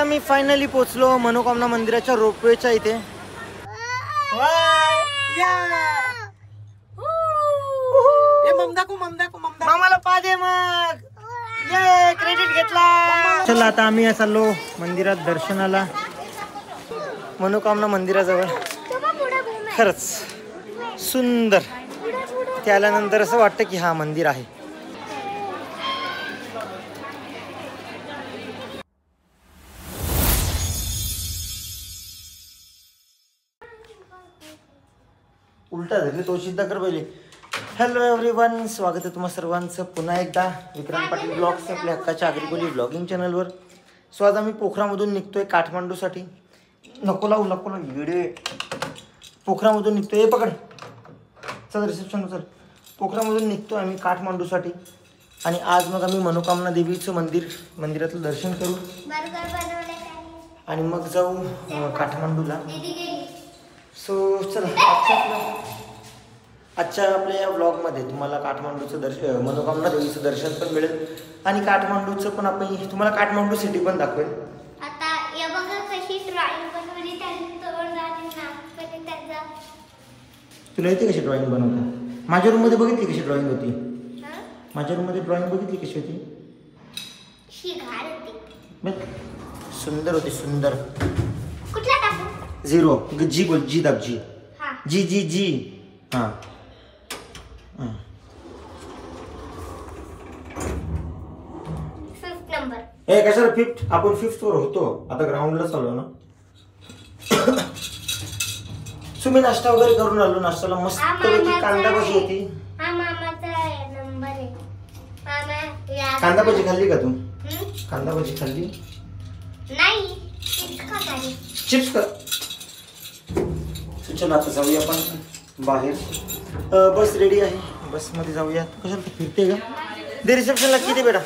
आम्ही फायनली पोहोचलो मनोकामना मंदिराच्या रोपवेच्या इथे. मामाला पादे मग क्रेडिट घेतला. चला आता आम्ही चाललो मंदिरात दर्शनाला, मनोकामना मंदिराजवळ. खरंच सुंदर. त्यानंतर असं वाटतं की हा मंदिर आहे. उलटा झाली तो सिद्धा कर पहिले. हॅलो एव्हरीवन, स्वागत आहे तुम्हा सर्वांचं पुन्हा एकदा विक्रांत पाटील ब्लॉग्स आपल्या हक्काच्या आगरीकोली ब्लॉगिंग चॅनलवर. सो आज आम्ही पोखरामधून निघतोय काठमांडूसाठी. नको लावू व्हिडिओ. पोखरामधून निघतोय, पकड चल रिसेप्शन चल. पोखरामधून निघतोय आम्ही काठमांडूसाठी आणि आज मग आम्ही मनोकामना देवीचं मंदिरातलं दर्शन करू आणि मग जाऊ काठमांडूला. सो चला आजच्या आपल्या या व्लॉगमध्ये तुम्हाला काठमांडूचं मनोकामना देवीचं दर्शन पण मिळेल आणि काठमांडूचं पण आपण तुम्हाला काठमांडू सिटी पण दाखवेल. आता या बघा कशी ड्रॉइंग बनवली त्यांनी तोरण आणि नागपणे त्याचा. तुला येते कशी ड्रॉइंग बनवता? माझ्या रूम मध्ये बघितली कशी ड्रॉइंग होती? माझ्या रूम मध्ये ड्रॉइंग बघितली कशी होती? शिघार होती. सुंदर होती सुंदर. कुठला टाकू? 0 जी बोल. जी दाब. जी जी जी जी. हां ए कशाला 5th? आपण 5th वर होतो आता, ग्राउंडला चाललो ना. तुम्ही नाश्ता वगैरे करून आलो. नाश्त्याला मस्त पैकी कांदा भजी होती. हा मामाचा नंबर आहे. मामा कांदा भजी खाल्ली का तू? कांदा भजी खाल्ली नाही, चिप्स का? चला आता जाऊया आपण बाहेर. बस रेडी आहे, बस मध्ये जाऊया. कशाला फिरते का? दे रिसेप्शनला किती बेटा.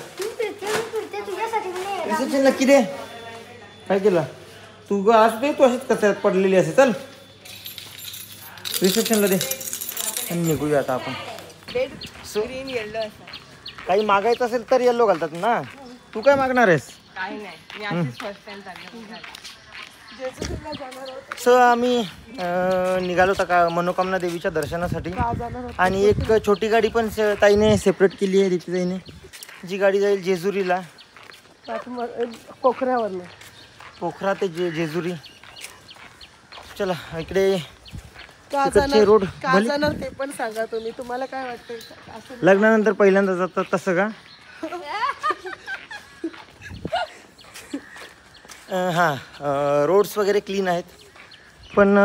रिसेप्शनला किती दे. काय केलं तू? आज तू अशीच कचऱ्यात पडलेली असे. चल रिसेप्शनला दे आणि निघूया आता आपण. काही मागायचं असेल तर येल्लो घालतात ना. तू काय मागणार आहेस? सो आम्ही निघालो होता का मनोकामना देवीच्या दर्शनासाठी आणि एक छोटी गाडी पण ताईने सेपरेट केली आहे दीप्तीताईने. जी गाडी जाईल जेजुरीला, पोखरा ते जेजुरी. चला इकडे रोड ते पण सांगा तुम्ही, तुम्हाला काय वाटतं? लग्नानंतर पहिल्यांदा जातात तसं का? हां रोड्स वगैरे क्लीन आहेत पण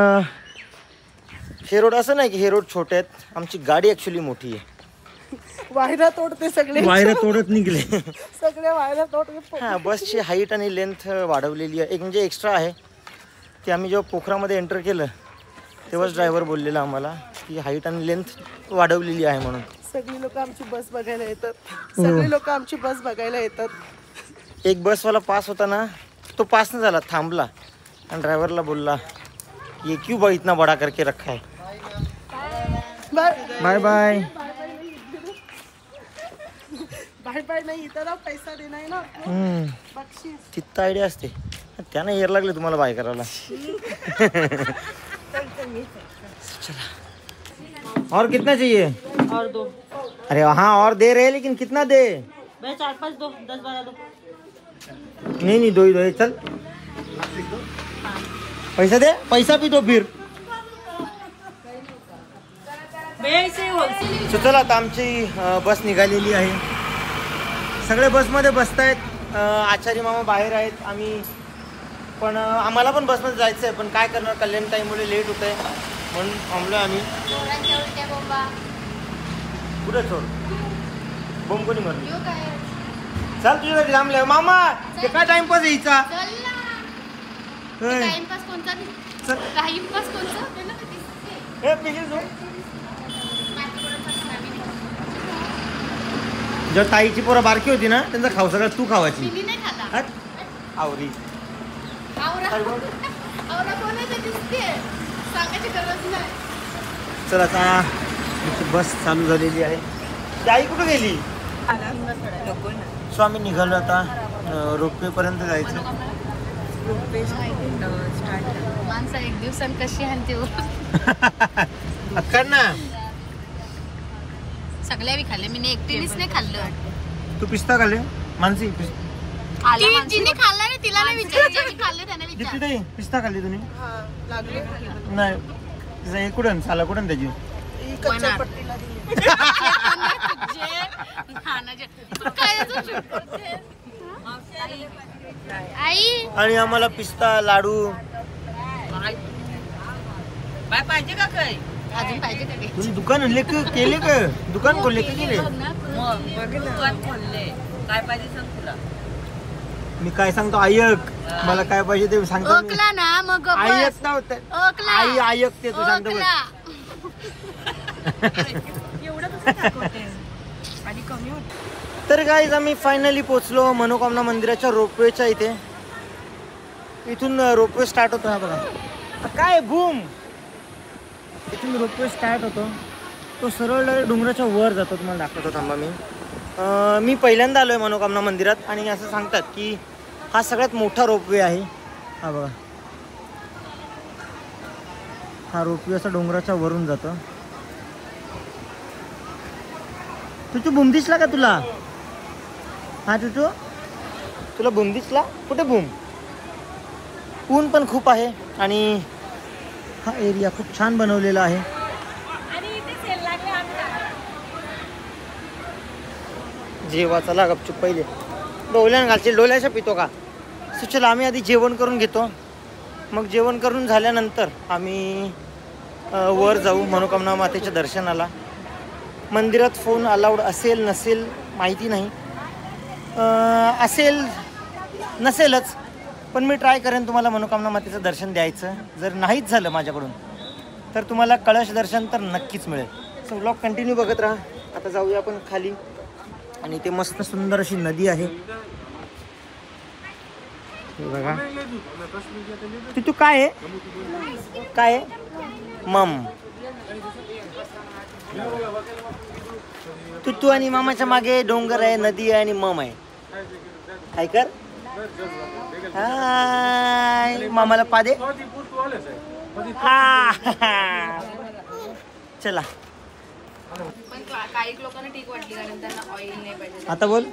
हे रोड असं नाही की हे रोड छोटे आहेत. आमची गाडी ॲक्च्युली मोठी आहे. वायरा तोडते सगळे. वायरा तोडत निघले सगळे वायरा तोडते. हां बसची हाईट आणि लेंथ वाढवलेली आहे. एक म्हणजे एक्स्ट्रा आहे की आम्ही जेव्हा पोखरामध्ये एंटर केलं तेव्हाच ड्रायव्हर बोललेला आम्हाला की हाईट आणि लेंथ वाढवलेली आहे म्हणून. सगळी लोक आमची बस बघायला येतात. सगळी लोक आमची बस बघायला येतात. एक बसवाला पास होता ना, तो पास नाही झाला, थांबला आणि ड्रायव्हरला बोलला ये क्यों भाई इतना बड़ा करके रखा है. बाय बाय बाय बाय नाही इथं पैसा देणार ना. बक्षीस तिथं आयडिया असते. त्यानं हेर लागले तुम्हाला बाय करायला. चला और कितना चाहिए? और 2. अरे हाँ और दे रहे लेकिन कितना दे? 4-5 दो, 10-12 दो. नहीं 2 ही 2. चल पैसा दे. पैसा भी दो फिर. चला आता आमची बस निघालेली आहे. सगळे बसमध्ये बसतायत. आचार्य मामा बाहेर आहेत. आम्ही पण आम्हाला पण बसमध्ये जायचं आहे पण काय करणार, कल्याण टाईममुळे लेट होत आहे म्हणून थांबलो आम्ही. कुठे चोर बोंब कोणी मारली? चल तुझ्यासाठी थांबले मामा. ते काय टाइमपास यायचा? जेव्हा ताईची पोरं बारकी होती ना त्यांचा खाऊ सगळं तू खावायची. आवरी चला आता बस चालू झालेली आहे. आई कुठं गेली? सो आम्ही निघालो आता रोपवे पर्यंत जायचं. Ropeway start. माणसं एक दिवसांत कशी आणते हो? कर ना. सगळ्या बी खाल्ले, मी एकटीनेच नाही खाल्लं. तू पिस्ता खाल्ले मानसी? जिने खाल्ला नाही तिला नाही विचारायचं, मी खाल्ले त्यांना विचार. दीप्ती पिस्ता खाल्ली तुम्ही? लागले नाही. तिचं हे कुठं साला कुठं त्याची? कच्च्या पट्टीला दिली. आई आणि आम्हाला पिस्ता लाडू काय पाहिजे का काय? अजून पाहिजे का काही? तुम्ही दुकान आणले का केले का? दुकान खोलले का केले? दुकान खोलले. काय पाहिजे सांग तुला. मी काय सांगतो ऐक, मला काय पाहिजे ते सांगतो मी. ओकला ना मग गप्प बस. ऐक नव्हतं. ओकला. आई ऐकते तू सांगतो बघ. ओकला. एवढं कसं दाखवते? आणि कमी होत. तर गाईज आम्ही फायनली पोहोचलो मनोकामना मंदिराच्या रोपवेच्या इथे. इथून रोपवे स्टार्ट होतो. हा बघा काय बूम. इथून रोपवे स्टार्ट होतो, तो सरळ डायरेक्ट डोंगराच्या वर जातो. तुम्हाला दाखवतो थांबा. मी पहिल्यांदा आलो आहे मनोकामना मंदिरात आणि असं सांगतात की हा सगळ्यात मोठा रोपवे आहे. हा बघा, हा रोपवे असा डोंगराच्या वरून जातो. तुझी बूम दिसला का तुला? हा तुझू तुला बूम दिसला? कुठे बूम? ऊन पण खूप आहे आणि हा एरिया खूप छान बनवलेला आहे. जेवा चला गपचूप पहिले डोल्यान घालचे. डोल्याशा पितो का? सुचला आम्ही आधी जेवण करून घेतो, मग जेवण करून झाल्यानंतर आम्ही वर जाऊ मनोकामना मातेच्या दर्शनाला. मंदिरात फोन अलाउड असेल नसेल माहिती नाही, असेल नसेलच, पण मी ट्राय करेन तुम्हाला मनोकामना मातेचं दर्शन द्यायचं. जर नाहीच झालं माझ्याकडून तर तुम्हाला कळश दर्शन तर नक्कीच मिळेल. सो व्लॉग कंटिन्यू बघत राहा. आता जाऊया आपण खाली आणि ते मस्त सुंदर अशी नदी आहे. हे बघा. तू काय आहे? काय आहे? मम. तू आणि मामाच्या मागे डोंगर आहे, नदी आहे आणि मम आहे. काय कर? हाय मामाला पादे. चला पण काही लोकांना ठीक वाटली कारण त्यांना ऑइल नाही पाहिजे. आता बोल.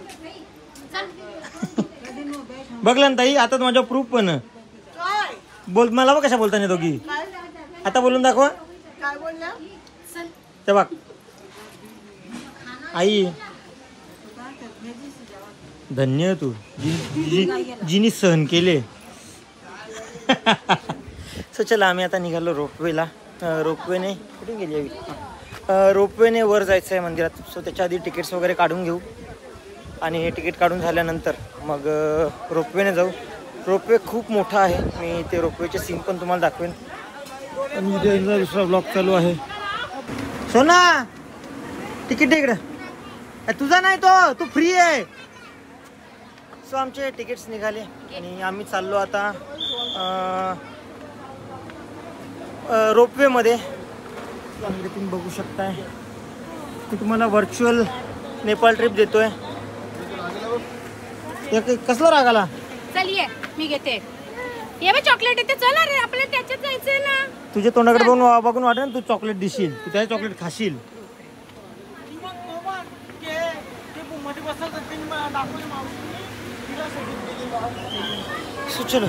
बघलं ना ताई, आता माझ्या प्रूफ पण काय बोल. मला बघ कशा बोलता नाही दोघी. आता बोलून दाखवा. काय बोलल्या? ते बघ आई, धन्य तू जिनी सहन केले. सो चला आम्ही आता निघालो रोपवेला. रोपवेने कुठे गेली? रोपवेने वर जायचं आहे मंदिरात. सो त्याच्या आधी तिकीट्स वगैरे काढून घेऊ आणि हे तिकीट काढून झाल्यानंतर मग रोपवेने जाऊ. रोपवे खूप मोठा आहे. मी ते रोपवेचे सीन पण तुम्हाला दाखवेन. आणि इथे दुसरा ब्लॉग चालू आहे. सोना तिकीट इकडे. तुझा नाही तो, तू फ्री आहे. सो आमचे तिकीट्स निघाले आणि आम्ही चाललो आता रोपवेमध्ये. तुम्ही बघू शकताय मी तुम्हाला व्हर्च्युअल नेपाळ ट्रिप देतोय. कसला राग आला? चल ये मी घेते. ये बघ चॉकलेट येते. चल रे आपल्याला त्याच्यात जायचंय ना. तुझ्या तोंडाकडे बघून वाटत ना तू चॉकलेट दिशील, तू त्या चॉकलेट खाशील. चलो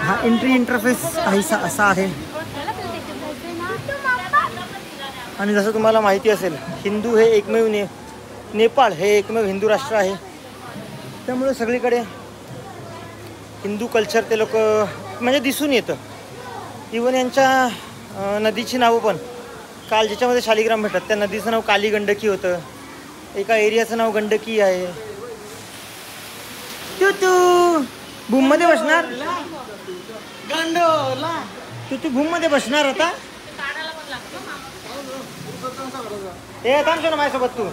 हा एंट्री इंटरफेस काहीसा असा आहे. आणि जसं तुम्हाला माहिती असेल हिंदू हे एकमेव नेपाळ हे एकमेव हिंदू राष्ट्र आहे. त्यामुळे सगळीकडे हिंदू कल्चर ते लोक म्हणजे दिसून येतं. इवन यांच्या नदीची नावं पण काल ज्याच्यामध्ये शालिग्राम भेटतात त्या नदीचं नाव काली गंडकी होतं. एका एरियाचं नाव गंडकी आहे. तू भूम मध्ये बसणार? तू भूम मध्ये बसणार आता? ए थांब सोना माझ्यासोबत तू.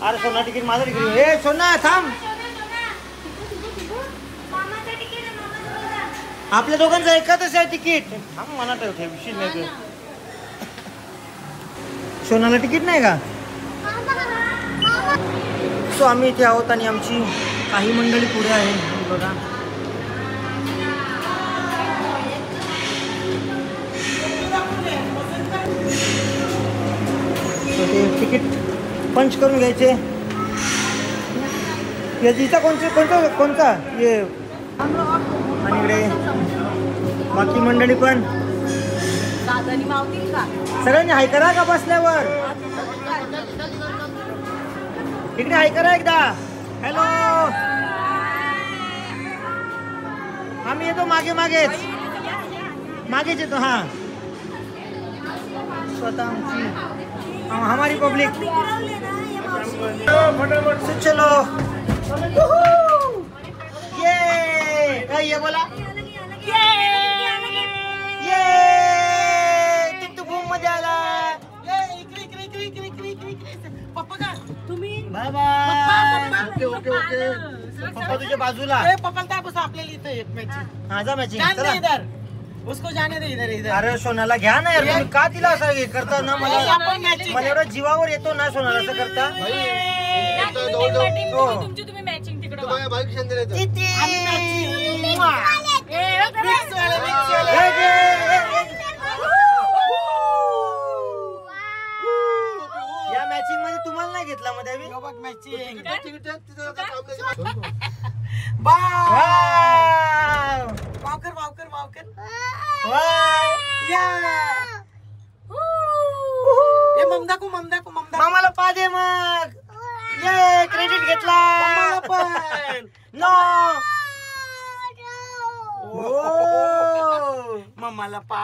अरे सोना तिकीट माझं तिकीट. ए सोना थांब. आपल्या दोघांचं एकच आहे तिकीट. थांब मला ठेवशील नाही. सोनाला तिकीट नाही का? सो आम्ही इथे आहोत आणि आमची काही मंडळी पुढे आहे. बघा पंच करून घ्यायचे. याचा कोणता ये आणि इकडे बाकी मंडळी पण सगळ्यांनी हाय करा का बसल्यावर. इकडे हाय करा एकदा. हॅलो, आम्ही येतो मागेच येतो. हा स्वतः आमची हमारी पब्लिक. चलो ये बोला ये टिकटू बूम मध्ये आला. पप्पा का तुम्ही बाय बाय. ओके पप्पा तुझ्या बाजूला. पप्पा काय बस आपल्याला इथं एक मॅचिंग. हा जा मॅचिंग. जाने दे इधर, उसको जाने दे इधर. अरे सोनाला घ्या ना यार. तुम्ही का तिला असं हे करता ना. मला एवढं जीवावर येतो ना सोनाला असं करता. तुम्ही मॅचिंग तिकडे या मॅचिंग मध्ये तुम्हाला नाही घेतला मध्ये आम्ही. वावकर ममदा मामाला पा दे मग. ये क्रेडिट घेतला पण नो. मम्माला पा.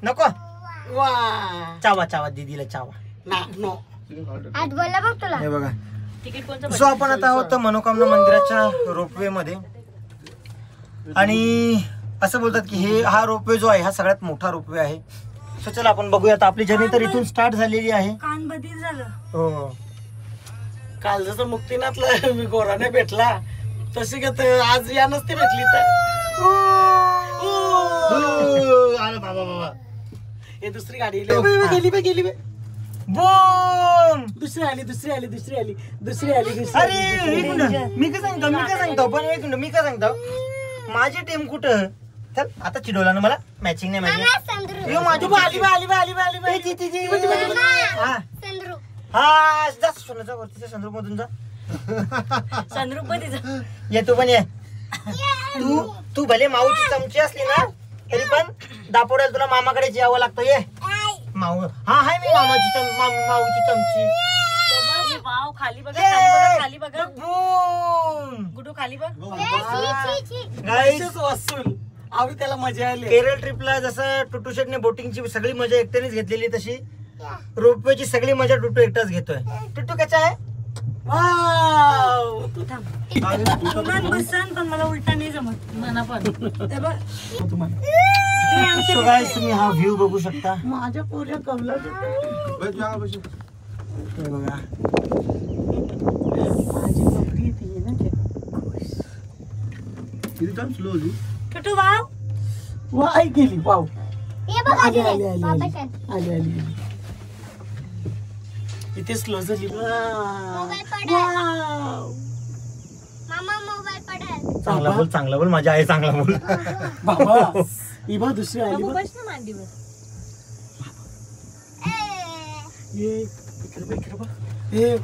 नको. वा चावा दीदीला चावा. नो आज बोलला बघ तुला. हे बघा. सो आपण आता आहोत मनोकामना मंदिराच्या रोपवे मध्ये. आणि असं बोलतात की हा रोपवे जो आहे हा सगळ्यात मोठा रोपवे आहे. सो चला आपण बघूयात. आपली जर्नी तर इथून स्टार्ट झालेली आहे. कान बधीर झालं. हो काल जसं मुक्तीनाथला मी गोराने भेटला तशी का आज या नसते भेटली तर. आलं बाबा. हे दुसरी गाडी गेली बे. बूम. दुसरी आली. अरे एक मिनिट. मी काय सांगतो पण एक मिनिट. मी काय सांगतो माझी टीम कुठं. चल आता चिडवला ना मला. मॅचिंग नाही माझी. हा जा सोन्याचा वरतीच्या संदूक मधून जा. संद्रूप मध्ये जा. ये तू पण ये. तू भले माऊची चमची असली ना तरी पण दापोड्याला तुला मामाकडे यावं लागतं. ये माऊ. हा हाय मी माऊची चमची. वाव खाली बघा. बूम. गुडू खाली बघ. गाईस वसूल आवडी त्याला मजा आली. केरळ ट्रिपला जसं टुटू शेटने बोटिंगची सगळी मजा एकट्यानेच घेतलेली तशी रोपवेची सगळी मजा टुटू एकटाच घेतोय. टुटू कसा आहे. बसन पण मला उलटा नाही जमत. मना पण So guys, तुम्ही हा व्ह्यू बघू शकता. माझ्या पोऱ्या कमला हे बघा. टुटू वाव. वाय गेली. वाव हे बघ आली. इथे स्लो झाली. मोबाईल पडेल. मामा मोबाईल पडेल. चांगला बोल माझी आई. चांगला बोल बाबा. ही बघ दुसरी आली. बस ना मांडीवर. ये इकडे बघ. हे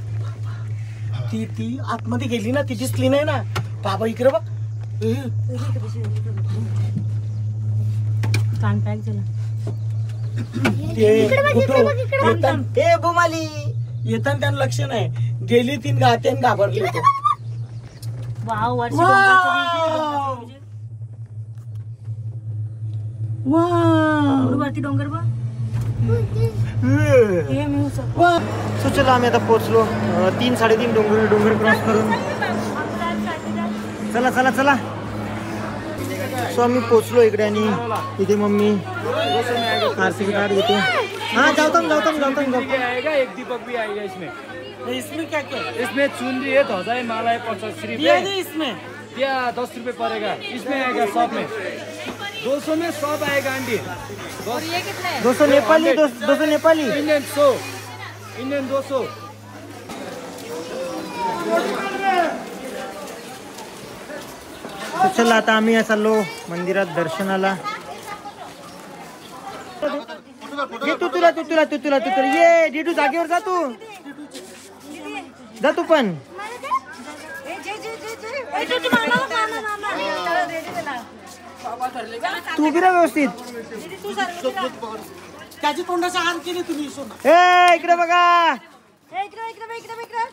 ती आतमध्ये गेली ना. ती दिसली नाही ना. बाबा इकडे बघ. कान पॅक झाला. बुमाली येताना त्यांना लक्ष नाही. गेली तीन गात्यान घाबरली. वाव वर्ष वरती डोंगर बघ. सो चला आम्ही आता पोहोचलो. 3-3.5 डोंगर क्रॉस करून. चला सो आम्ही पोहोचलो इकडे. आणि इथे मम्मी आरसी कार्ड घेते. हाँ जाता आएगा. एक दीपक भी आएगा इसमें. इसमें क्या इसमें चुनरी है, ध्वजा है, माला है 50 रुपये. इसमें क्या 10 रुपये पड़ेगा. इसमें आएगा 100 में. 200 में 100 आएगा आंटी. और ये कितना है. 200 नेपाली. 200 नेपाली. इंडियन 100. इंडियन 200. तर चला आता आम्ही चाललो मंदिरात दर्शनाला. तुला ये डिडू जागेवर जा तू पण. तू उभी राहा व्यवस्थित. त्याची तोंडाचा हात केली तुम्ही सोना. ए इकडे बघा.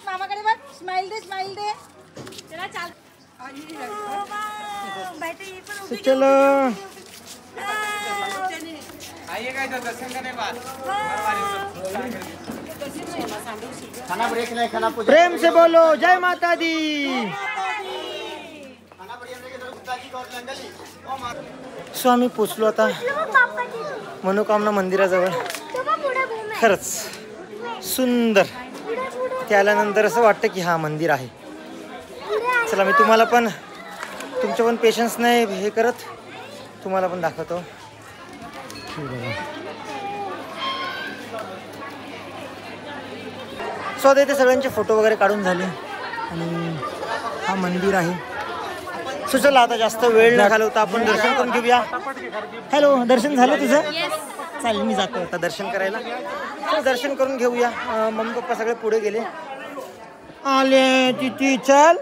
मामाकडे बघ. स्माइल दे. चला चाल. चलो आइएगा इधर दर्शन करने बाद. प्रेम से बोलो जय माता दी. सो आम्ही पोचलो आता मनोकामना मंदिराजवळ. खरंच सुंदर. ते आल्यानंतर असं वाटतं की हा मंदिर आहे. चला मी तुम्हाला पण तुमच्या पण पेशन्स नाही हे करत तुम्हाला पण दाखवतो. सो आता इथे सगळ्यांचे फोटो वगैरे काढून झाले आणि हा मंदिर आहे. सो चला आता जास्त वेळ न घालवता आपण दर्शन करून घेऊया. हॅलो दर्शन झालं तुझं? चालेल मी जातो आता दर्शन करायला. सो दर्शन करून घेऊया. मम्मी पप्पा सगळे पुढे गेले. आले तिथे चल.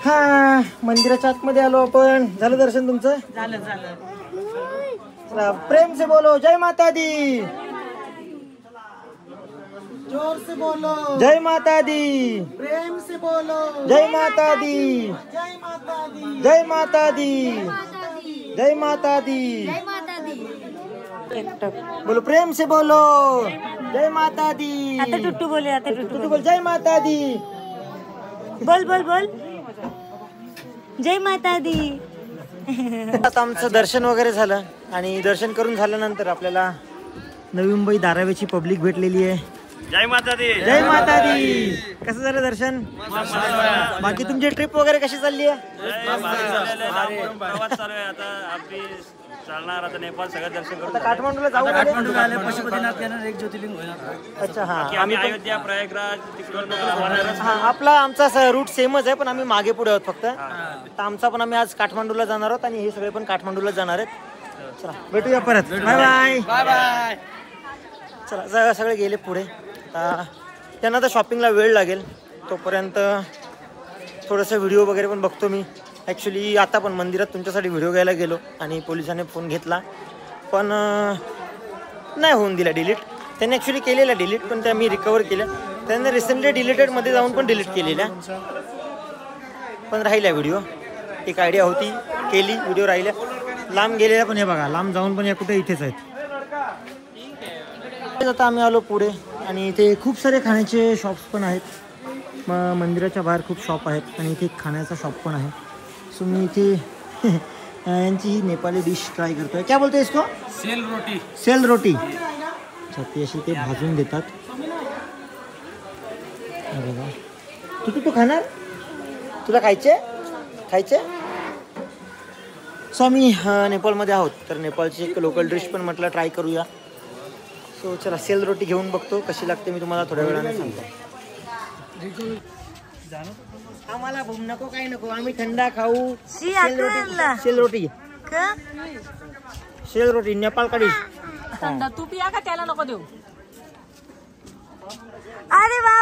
हा मंदिराच्या आतमध्ये आलो आपण. झालं दर्शन तुमचं? झालं. चला प्रेम से बोलो जय माता दी. जोर से बोलो. जय माता दी. प्रेम से बोलो. जय माता दी. जय माता दी. जय माता दी. जय माता दी. बोलो प्रेम से बोलो जय माता दी. आता टुट्टू बोले. तू बोल जय माता दी. बोल जय माता दी. आता आमचं दर्शन वगैरे झालं आणि दर्शन करून झाल्यानंतर आपल्याला नवी मुंबई धारावीची पब्लिक भेटलेली आहे. जय माता दी. जय माता दी. कसं झालं दर्शन? बाकी तुमची ट्रिप वगैरे कशी चालली आहे? प्रवास चालू आहे आता. आपली चालणार आता नेपाळ सगळं दर्शन करून आता काठमांडूला जाऊ आले? पशुपतीनाथ केदारनाथ एक ज्योतिर्लिंग होईल. अच्छा हा. आम्ही अयोध्या प्रयागराज तिकडून हा आमचा रूट सेमच आहे पण आम्ही मागे पुढे आहोत फक्त. तर आमचा पण आम्ही आज काठमांडूला जाणार आहोत आणि हे सगळे पण काठमांडूला जाणार आहेत. चला भेटूया परत. Bye bye. चला सगळे गेले पुढे. आता त्यांना तर शॉपिंगला वेळ लागेल तोपर्यंत थोडंसं व्हिडिओ वगैरे पण बघतो मी. ॲक्च्युली आता पण मंदिरात तुमच्यासाठी व्हिडिओ घ्यायला गेलो आणि पोलिसांनी फोन घेतला पण नाही होऊन दिला डिलीट. त्यांनी ॲक्च्युली केलेला डिलीट पण त्या मी रिकवर केल्या. त्यांनी रिसेंटली डिलीटेडमध्ये जाऊन पण डिलीट केलेल्या पण राहिल्या व्हिडिओ. एक आयडिया होती केली व्हिडिओ राहिल्या. लांब गेलेल्या पण हे बघा लांब जाऊन पण या कुठे इथेच आहेत. आता आम्ही आलो पुढे आणि इथे खूप सारे खाण्याचे शॉप्स पण आहेत. मंदिराच्या बाहेर खूप शॉप आहेत आणि इथे एक खाण्याचा शॉप पण आहे. सो मी इथे यांची ही नेपाली डिश ट्राय करतोय. क्या बोलतोय इसको? सेल रोटी. अच्छा ती अशी ते भाजून देतात. बघा तू खाणार? तुला खायचे? सो आम्ही नेपाळमध्ये आहोत तर नेपाळची एक लोकल डिश पण म्हटलं ट्राय करूया. सो चला सेल रोटी घेऊन बघतो कशी लागते. मी तुम्हाला थोड्या वेळाने सांगतो. आम्हाला भूम नको काही नको. आम्ही थंडा खाऊ. सेल रोटी नेपाळ का डिश. थंडा तू पिया का त्याला नको देऊ. अरे वा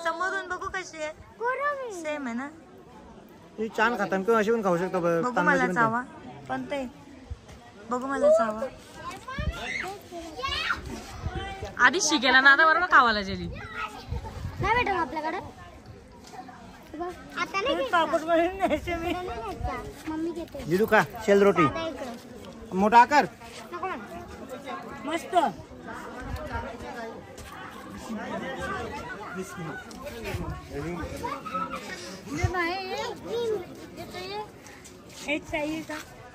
समोरून बघू कशी आहे. सेम आहे ना. तुम्ही छान खाता किंवा अशी पण खाऊ शकतो. बघू मला चावा पण ते बघू मला चावा. आधी शिकेला ना आता बरोबर खावायला जेली नाही भेटत आपल्याकडे. आता नाही मम्मी घेते. लिहू का सेल रोटी मोठा आकार. मस्त.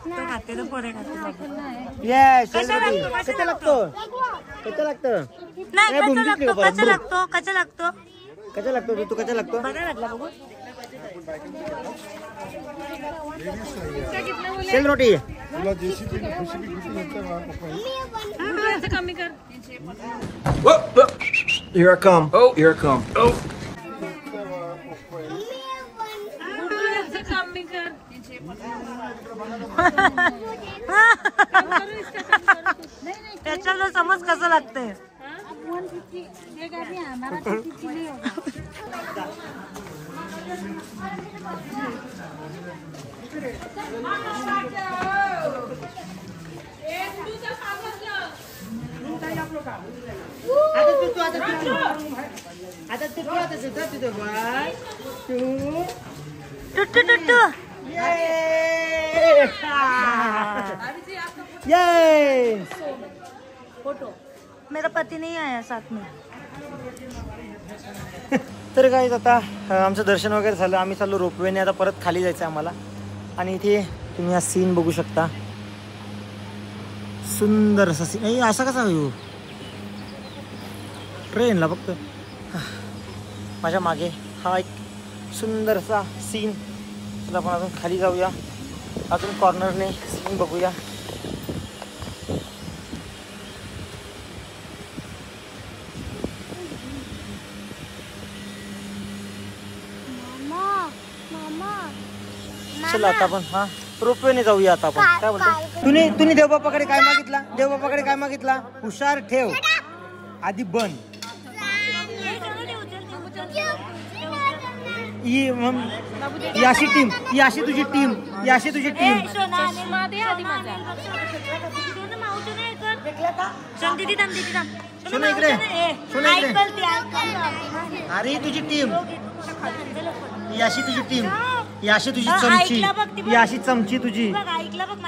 खाते तर पोरे खाते. ये सेल रोटी कसं लागतं? नाही कच्चा लागतो तू कसा लागतो? बघा लागला बघू. सेल रोटी कमी कर. Here I come. कमी कर. त्याच्याला समज कसं लागतंय. टुट्टू टुट्टू फोटो. मेरा पती नहीं आया साथ में. तर काय आता आमचं दर्शन वगैरे झालं. आम्ही चाललो रोपवेने. आता परत खाली जायचं आहे आम्हाला. आणि इथे तुम्ही हा सीन बघू शकता. सुंदर असा सीन. नाही असा कसा येऊ ट्रेनला फक्त. माझ्या मागे हा एक सुंदर असा सीन. चला आपण अजून खाली जाऊया. अजून कॉर्नरने सीन बघूया. चला आता आपण हा रोपवेने जाऊया. आता आपण काय बोलतो. तुम्ही देवबापाकडे काय मागितला. देवबापाकडे काय मागितला. हुशार ठेव आधी बन. ही अशी टीम. ही अशी तुझी टीम. ही अशी तुझी टीम. सोना इकडे. सोना इकडे. अरे ही तुझी टीम. ही अशी तुझी टीम. ही अशी तुझी चमची. ही अशी चमची तुझी.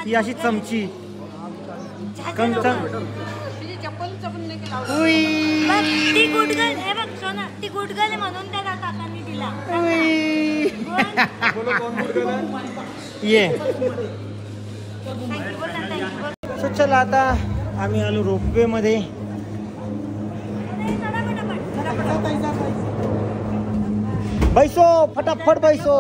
ही अशी चमची. ती गुडगल हे बघ सोना. ती गुडगल आहे म्हणून त्या काकांनी दिला. ये चला आता आम्ही आलो रोपवे मध्ये. बैसो फटाफट बैसो.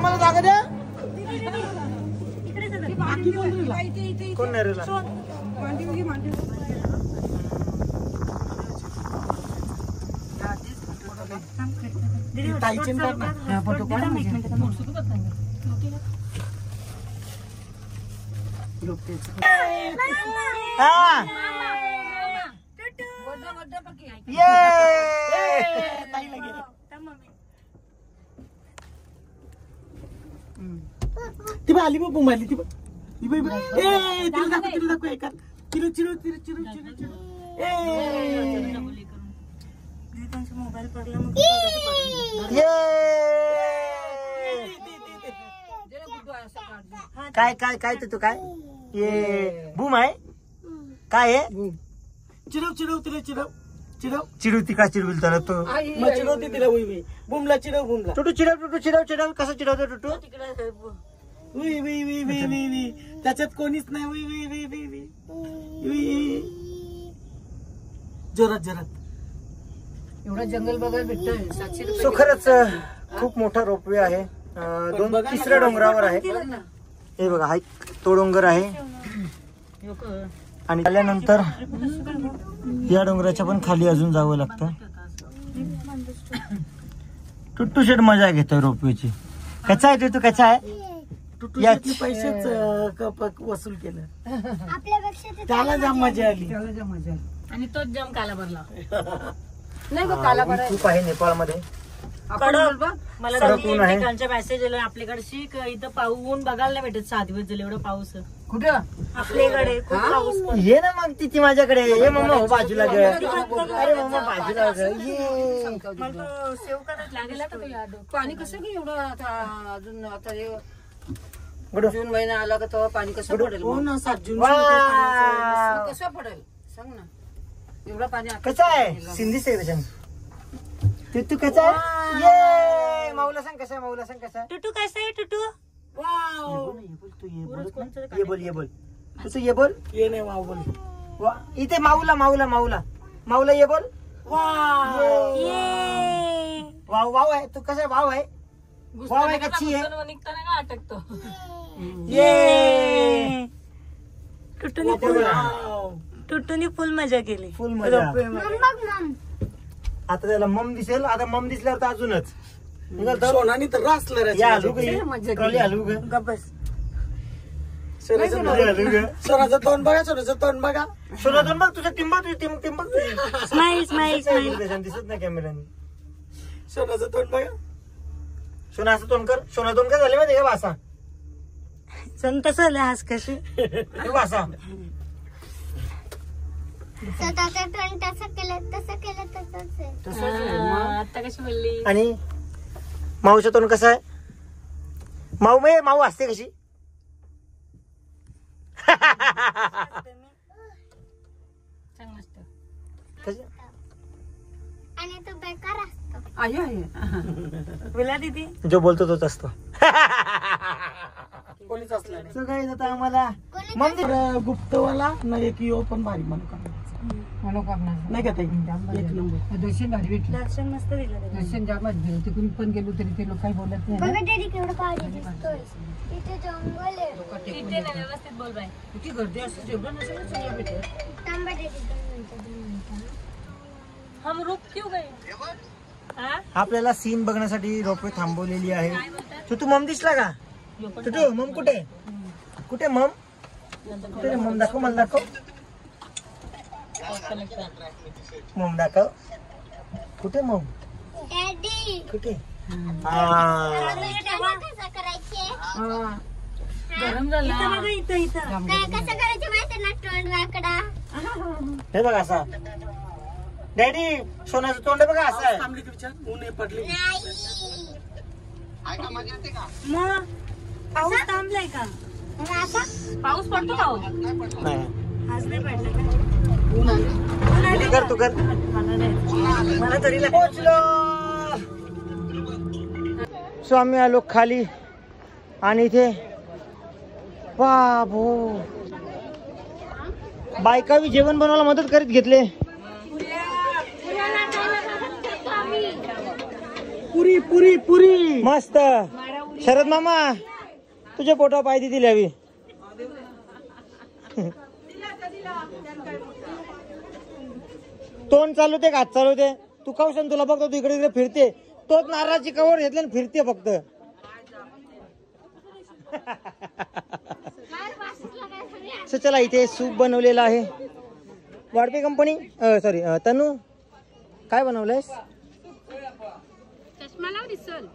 मला जागा द्या. कोण नाही रेला. ती बाई आली बघ मारली ती. तिला दाखव एका. चिरू चिरू चिरू चिरू चिरू चिरू. मोबाईल पडला मग काय काय काय तू काय ये बूम आहे काय आहे. चिरव चिरव तिला चिरव चिरव. चिडवती का चिडविल त्याला तो. मग चिरवते तिला. बुमला चिरव बुमला. टुटू चिडव. टुटू चिडव. चिडव कसं चिडवतो टुटू. उई वी वी वी वी वी. त्याच्यात कोणीच नाही. उई वी वी वी वी वी. जोरात जोरात. एवढा जंगल बघायला भेटतोय. सो खरंच खूप मोठा रोपवे आहे. तिसऱ्या डोंगरावर आहे. हे बघा हा तो डोंगर आहे. आणि आल्यानंतर या डोंगराच्या पण खाली अजून जावं लागतं. टुट्टू शेट मजा घेतोय रोपवेची. कचा आहे तू कचा आहे. याचे पैसेच वसूल केलं. त्याला जाम मजा आली. आणि तोच जम काला भरला. नाही गो काला भरा. खूप आहे नेपाळमध्ये. मला ठिकाणच्या मेसेज आले आपल्याकडे शिक इथं पाऊन बघायला नाही भेटत. 6 दिवस झाले एवढा पाऊस. कुठं आपल्याकडे खूप पाऊस. ये ना मग तिथे माझ्याकडे. ये मम्मा हो बाजूला गे. अरे मम्मा बाजूला ये. सेव करायला लागेल. पाणी कसं की एवढं आता अजून आता गुड. जून महिना आला का तेव्हा पाणी कसं पडेल. हो ना 7 जून. कसं पडेल सांग ना. एवढं पाणी कसा आहे सिंधी सेक्शन. तू कसा आहे. ये माऊला सांग कसा आहे. माऊला सांग कसा आहे. टुटू कैसा आहे टुटू. तू ये बोल. ये बोल तू ये बोल. ये नाही वाव बोल. इथे माऊला माऊला माऊला माऊला ये बोल. वाव वाव आहे. तू कसा वाव आहे. वाव आहे कच्ची आहे. निघताना अटकतो. ये टुटूनी फुल मजा केली. फुल मजा. आता त्याला मम दिसेल. आता मम दिसल्यावर तर अजूनच निघाल तर सोनानी तर रासलं रे. या हलू का ट्रॉली हलू का सोनाचं तोंड बघा, सोनाचं तोंड बघा. सोनातून बघ तुझ्या टिंबा तुझी टिंब बघ तुझी स्माईल स्माईल दिसत नाही कॅमेऱ्याने. सोनाचं तोंड बघा. सोना असं तोंड कर. सोना तोंड काय झाले माहिती का भाषा तसं हास कशी भाषा स्वतःचं तोंड तसं केलं तसंच आहे. आता कशी बोलली. आणि माऊचं तोंड कसं आहे. माऊ असते कशी चांगलं असतं. कशी? आणि तो बेकार असतो. बोला दीदी. जो बोलतो तोच असतो. कोणीच असलं नाही. So guys, आता आम्हाला मंदिर तर गुप्तवाला ना एक यो पण भारी मनोकामना नाही का ताई. एक नंबर. दर्शन भारी भेटलं. दर्शन मस्त दिलं त्याने. दर्शन जामच भेटलं. तिकडून पण गेलो तरी ते लोक काही बोलत नाही बघा ना. डॅडी केवढं भारी दिसतोय. इथे जंगल आहे. तिथे ना व्यवस्थित बोल बाय. किती गर्दी असते तेवढं नसेल ना सगळं भेटत. थांबा डॅडी 2 मिनिटं. हम रुक क्यों गए. आपल्याला सीन बघण्यासाठी रोपवे थांबवलेली आहे. तू मम दिसला का. तू मम कुठे कुठे मम कुठे मम दाखव मला दाखव. मम दाखव कुठे मम डॅडी कुठे. कसं करायचे गरम झाला. इथं बघा इथं इथं. काय कसं करायचे माहिती ना तोंड वाकडा. हे बघा असा. डॅडी सोन्याचं तोंड बघा असं आहे. थांबली की विचार ऊन पडली. नाही मग पाऊस थांबलाय का. पाऊस पडतो का हो? नाही आज नाही पडला का. तू कर तू कर. मला तरी पोचलो. सो आम्ही आलो खाली आणि इथे बाबो बायका बी जेवण बनवायला मदत करीत घेतले. पुरी पुरी पुरी मस्त. शरद मामा तुझ्या पोटा पाय दिली हवी. तोंड चालवते का हात चालवते. तू कौशन तुला बघतो तू इकडे इकडे फिरते. तोच नारळाची कवर घेतली आणि फिरते फक्त. So चला इथे सूप बनवलेलं आहे. वाडपे कंपनी सॉरी तनू काय बनवलंयस. चष्मा लाव दिसल.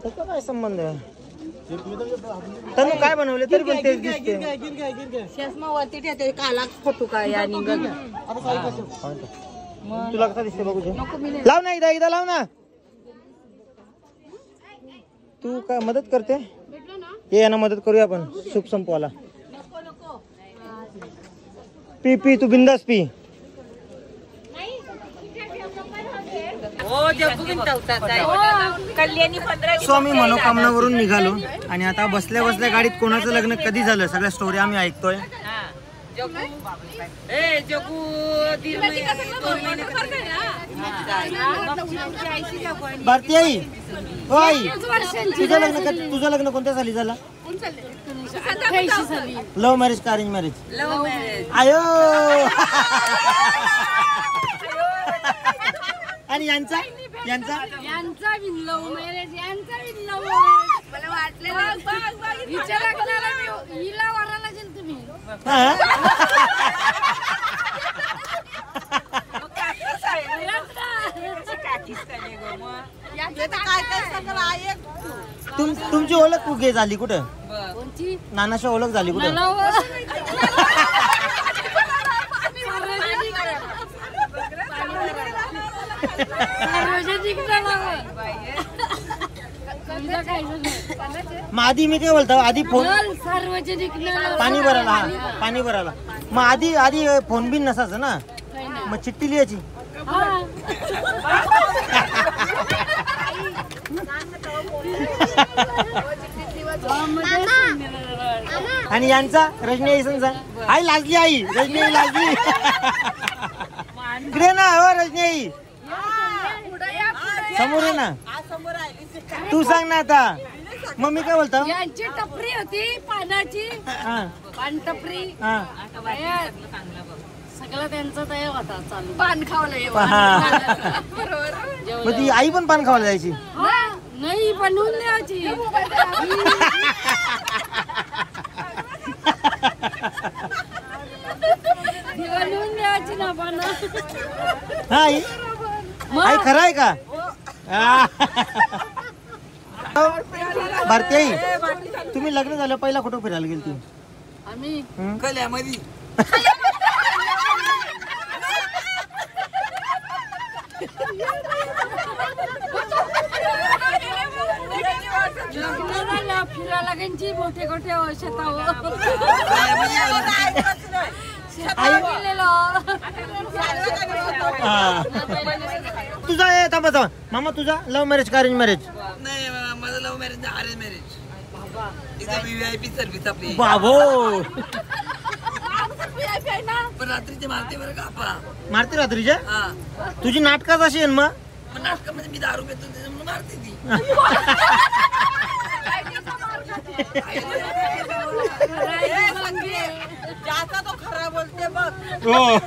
त्याचा काय संबंध आहे. तनू काय बनवले तरी पण तेच दिसते. चष्मा वरती ठेवते काला फोटो काय आणि तुला कसा दिसते बघू दे. लाव ना एकदा लाव ना. तू काय मदत करते. ये यांना मदत करूया आपण सूप संपवाला. पी तू बिंदास पी. कल्याणी 15. सो आम्ही मनोकामनावरून निघालो आणि आता बसल्या बसल्या गाडीत कोणाचं लग्न कधी झालं सगळ्या स्टोरी आम्ही ऐकतोय. भारती आई ओ आई तुझं लग्न कोणत्या साली झालं. लव्ह मॅरेज का अरेंज मॅरेज. आयो आणि यांचा लव्ह मॅरेज यांचा मला वाटलेलं हिच्या लग्नाला हिला वराला जाईल तुम्ही. तुमची ओळख कुठे झाली. कुठं नानाशी ओळख झाली कुठं. मग आधी मी काय बोलतो आधी फोन सार्वजनिक पाणी भरायला मग आधी फोन बिन नसायचं ना. मग चिठ्ठी लिहायची. आणि यांचा रजनी आई संसा आई लाजली. आई रजनी आई लाजली. इकडे ना हो रजनी आई समोर आहे ना. तू सांग ना आता. मम्मी काय बोलतो. यांची टपरी होती पानाची. पान टपरी. सगळं त्यांचं ते होता चालू पान खावलं मग ती आई पण पान खावायला जायची. नाही बनवून द्यायची बनवून द्यायची ना पण हा आई आई खरं आहे का? भारती आई तुम्ही लग्न झालं पहिला कुठं फिरायला गेली ती? आम्ही कल्यामध्ये फिरायला गेली मोठे मोठे शेतावर तुझा थांबा थांबा मामा तुझा लव्ह मॅरेज का अरेंज मॅरेज? नाही माझं लव्ह मॅरेज नाही अरेंज मॅरेज. VIP सर्व्हिस आपली. बाबो पण रात्रीचे मारते बरं का आपा. मारते रात्रीच्या? हा तुझी नाटकात अशी आहे ना मग? पण नाटकामध्ये मी दारू घेतो त्याच्यामुळे मारते ती. तो खरा बोलते बघ. हो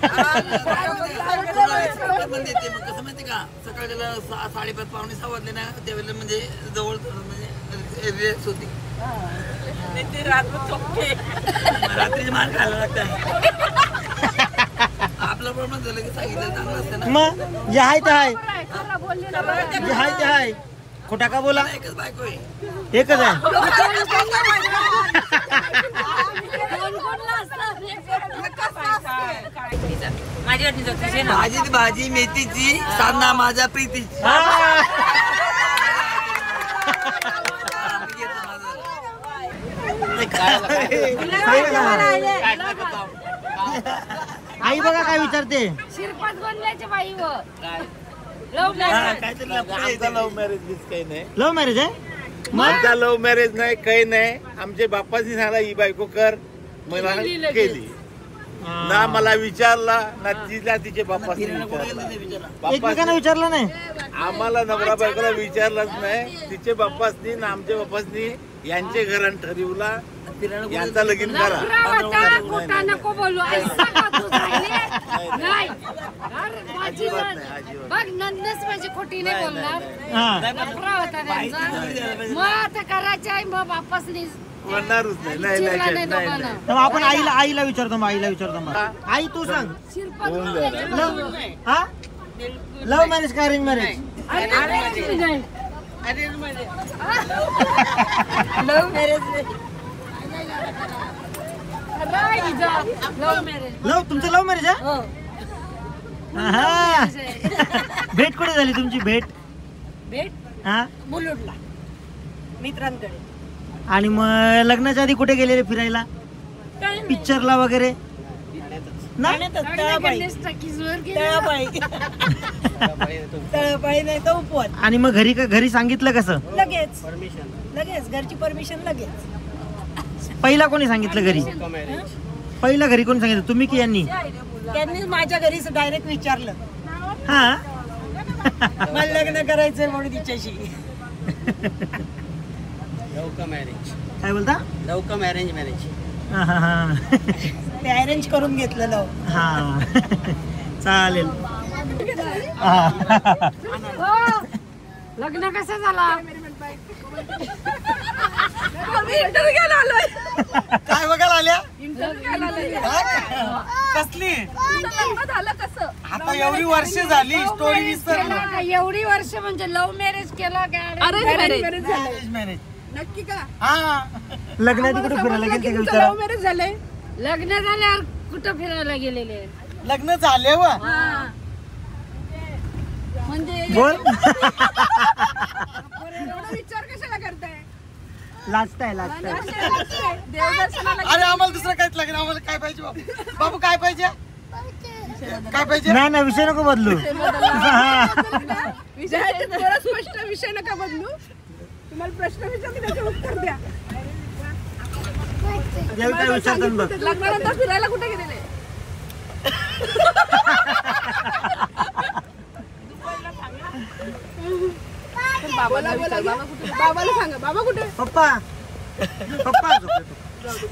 पण देते मग कसं माहिती का सकाळी त्याला 5:30 पावणे 6 वाजले ना त्यावेळेला म्हणजे जवळ म्हणजे रिलॅक्स होती. रात्रीची मार खायला लागतं. आपला प्रॉब्लेम झालं की सांगितलं चांगलं असतं ना. मग जे आहे ते आहे जे आहे ते आहे. खोटा का बोला? एकच बायको आहे. एकच आहे. माझी वाटणी जाते ना. भाजी ती भाजी मेथीची साधना माझ्या प्रीतीची. आई बघा काय विचारते. शिरपात बनल्याच्या बाईवर लव्ह मॅरेज आहे? आमचा लव्ह मॅरेज नाही काही नाही. आमच्या बाप्पाची सांगा ही बायको कर मला केली ना. मला विचारला ना तिला तिचे बाप्पाची एकमेकांना विचारलं नाही. आम्हाला नवरा बायकोला विचारलंच नाही. तिचे बाप्पासनी ना आमच्या बाप्पासनी यांचे घरान ठरवला यांचा लगीन करा. खोटा नको बोलू ऐसा का तू झाली? नाही अजिबात नाही अजिबात. बघ नंदच माझी खोटी नाही बोलणार. हा. नफरा होता त्यांचा. मग आता करायचं आहे मग वापस नाही म्हणणारच नाही. नाही चिरला नाही नाही नाही दोघांना. तर आपण आईला विचारतो मग आईला विचारतो मग. आई तू सांग शिरपात बनल्याच्या बाईवर. हा लव्ह मॅरेज का अरेंज मॅरेज? लव्ह तुमचं लव्ह मॅरेज आहे? हा. भेट कुठे झाली तुमची भेट? भेट हा मुलुडला मित्रांकडे. आणि मग लग्नाच्या आधी कुठे गेलेले फिरायला? पिक्चरला वगैरे? नाही तळाबाई तळाबाई नाही तर उपवास. आणि मग घरी सांगितलं कसं? लगेच घरची परमिशन लगेच. पहिला कोणी सांगितलं घरी? पहिला घरी कोणी सांगितलं तुम्ही की यांनी? त्यांनी माझ्या घरी डायरेक्ट विचारलं हा मला लग्न करायचंय म्हणून तिच्याशी. काय बोलता? लवकर अरेंज मॅरेज. हा हा हा ते अरेंज करून घेतलेलं. हा चालेल. हा. हो. लग्न कसं झाला? काय बघायला आल्या? कसली झालं कसं? आता एवढी वर्ष झाली स्टोरी विसरली. एवढी वर्ष म्हणजे लव्ह मॅरेज केला का? अरेंज मॅरेज नक्की का? हा. लग्नाची कुठे फिरायला गेले का विचारा? मॅरेज झालंय. लग्न झाल्यावर कुठं फिरायला गेलेले? लग्न झाले व म्हणजे बोल. एवढा विचार कशाला करताय? लाजताय देवदर्शनाला अरे आम्हाला दुसरं काहीच लागेल. आम्हाला काय पाहिजे बाबू? बाबू काय पाहिजे? काय पाहिजे? नाही नाही विषय नको बदलू. स्पष्ट विषय नका बदलू. तुम्हाला प्रश्न विचारले त्याचे उत्तर द्या. काय विचारतात बघ. लग्नानंतर फिरायला कुठे गेलेले? बाबाला सांगा. बाबा कुठे? पप्पा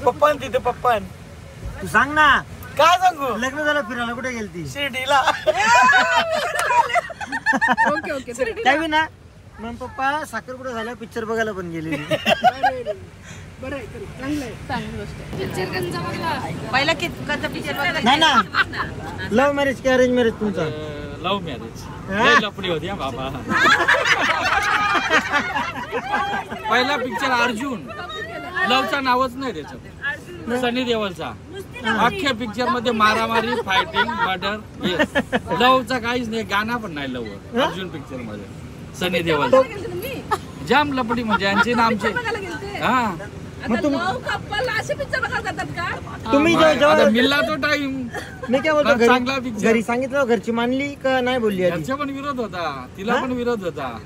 पप्पा तिथे पप्पा. तू सांग ना काय सांगू लग्न झालं फिरायला कुठे गेलती शिर्डीला. ओके ओके त्यावेळी ना मग पप्पा साखरपुडा झाला पिक्चर बघायला पण गेलेली. बरं आहे चांगलं आहे चांगली गोष्ट आहे. पिक्चर कंचा बघला पहिला कितकाचा पिक्चर बघला. नाही ना लव्ह मॅरेज की अरेंज मॅरेज तुमचा? लव्ह मॅरेज हा? लपडी होती हा बाबा. पहिला पिक्चर अर्जुन लवचा नावच नाही त्याच्यात सनी देओलचा. अख्ख्या पिक्चर मध्ये मारामारी फायटिंग मर्डर येस लवचा काहीच नाही गाणं पण नाही लव अर्जुन पिक्चर मध्ये सनी देओल जाम लपडी म्हणजे यांचे ना आमचे हा. मग असे पिक्चर बघायला जातात का? तुम्ही आता मिळला तो टाइम मी काय बोलतो चांगला घरी picture. घरी सांगितलं घरची मानली का नाही बोलली आधी? घरच्या पण विरोध होता तिला पण विरोध होता.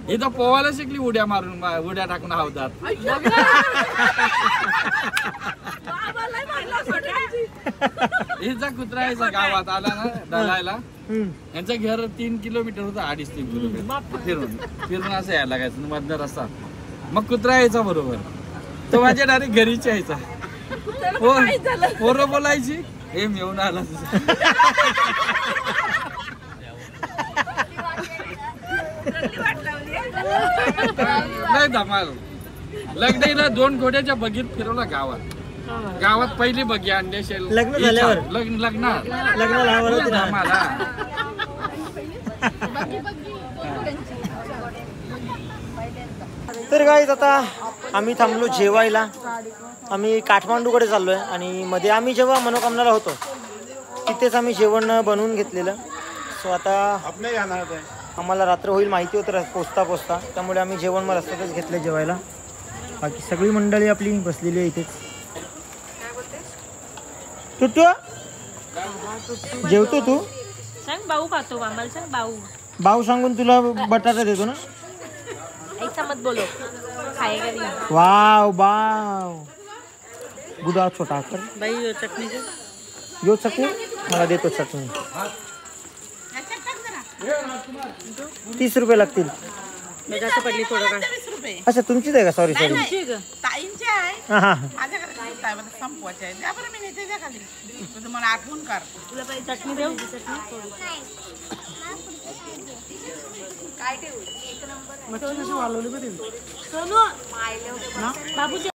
इथं पोवायला शिकली उड्या मारून उड्या टाकून हावतात. हिचा कुत्रा यायचा गावात आला ना दलायला यांचं घर 3 किलोमीटर होतं 2.5-3 किलोमीटर फिरून असं यायला लागायचं मधला रस्ता. मग कुत्रा यायचा बरोबर तो माझ्या डायरेक्ट घरीच यायचा. पोरं बोलायची हे येऊन आला तुझा. नाही धमाल. लग्नाला 2 घोड्याच्या बगीत फिरवला गावात. गावात पहिली बगी आणली असेल लग्न झाल्यावर? लग्नात लग्नाला होती ना. धमाल हा. तर गाईज आता आम्ही थांबलो जेवायला. आम्ही काठमांडूकडे चाललोय आणि मध्ये आम्ही जेव्हा मनोकामनाला होतो तिथेच आम्ही जेवण बनवून घेतलेलं. सो आता आम्हाला रात्र होईल माहिती होतं पोचता त्यामुळे आम्ही जेवण मग रस्त्यातच घेतलं जेवायला. बाकी सगळी मंडळी आपली बसलेली आहे इथेच. तुटू जेवतो तू? सांग भाऊ खातो आम्हाला सांग भाऊ. भाऊ सांगून तुला बटाटा देतो ना. ऐसा मत बोलो खाएगा नहीं. वाव वाव गुडा छोटा कर बाई चटणी दे. यो चटणी मला देतो चटणी. 30 रुपये लागतील. जास्त पडली थोडं काय. अच्छा तुमचीच आहे का? Sorry sorry. ताईंचे आहे हा हा माझ्याकडे ताईमध्ये संपवायचे आहे. द्या बरं मी नेते द्या खाली. तुझं मला आठवण कर. तुला काही चटणी देऊ? मच्छी कशी वाळवली बघ. सोनू बाबूची